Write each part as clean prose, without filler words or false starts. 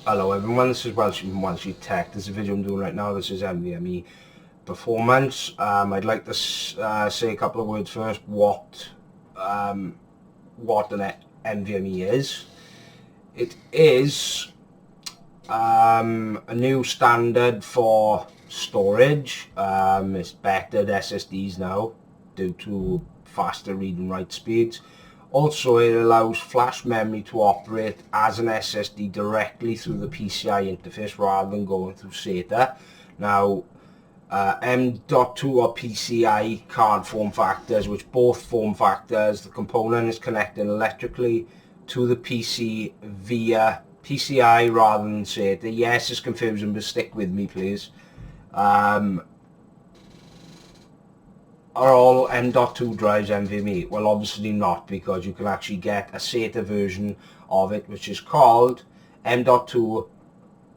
Hello everyone, this is Welshy from Welshy Tech. This is a video I'm doing right now. This is Nvme performance. I'd like to say a couple of words first. What an Nvme is. It is a new standard for storage. It's better than SSDs now due to faster read and write speeds. Also, it allows flash memory to operate as an SSD directly through the PCI interface rather than going through SATA. Now, M.2 or PCI card form factors, which both form factors, the component is connected electrically to the PC via PCI rather than SATA. Yes, it's confusing, but stick with me, please. Are all M.2 drives Nvme? Well, obviously not, because you can actually get a SATA version of it, which is called M.2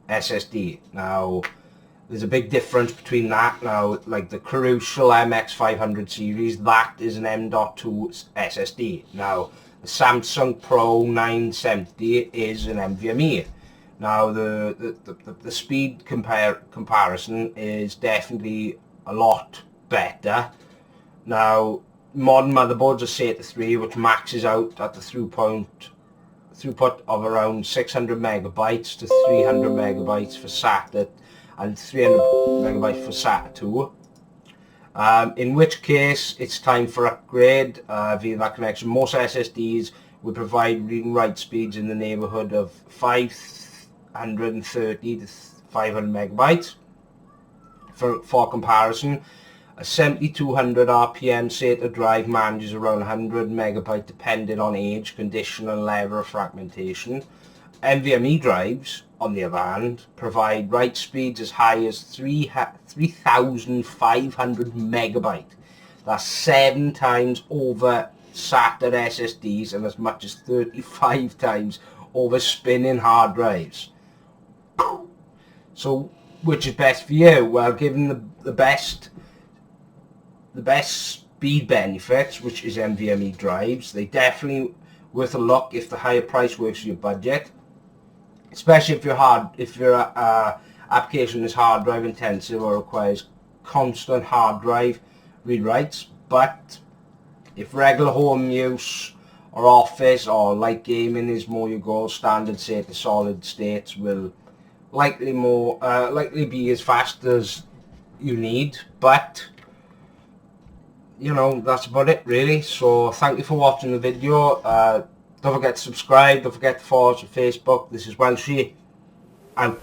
SSD. Now, there's a big difference between that. Now, like the Crucial MX500 series, that is an M.2 SSD. Now, the Samsung Pro 970 is an Nvme. Now, the speed comparison is definitely a lot better. Now, modern motherboards are SATA 3, which maxes out at the throughput of around 600 megabytes to 300 megabytes for SATA and 300 megabytes for SATA 2. In which case, it's time for upgrade via that connection. Most SSDs will provide read and write speeds in the neighborhood of 530 to 500 megabytes. For comparison, a 7200 RPM SATA drive manages around 100 megabytes depending on age, condition and level of fragmentation. Nvme drives, on the other hand, provide write speeds as high as 3500 megabytes. That's 7 times over SATA SSDs and as much as 35 times over spinning hard drives. So, which is best for you? Well, given the best speed benefits, which is Nvme drives, they definitely worth a look if the higher price works for your budget, especially if your application is hard drive intensive or requires constant hard drive read writes. But if regular home use or office or light gaming is more your goal, standard SATA solid states will likely be as fast as you need. But you know, that's about it really. So thank you for watching the video. Don't forget to subscribe, don't forget to follow us on Facebook. This is Welshy, out.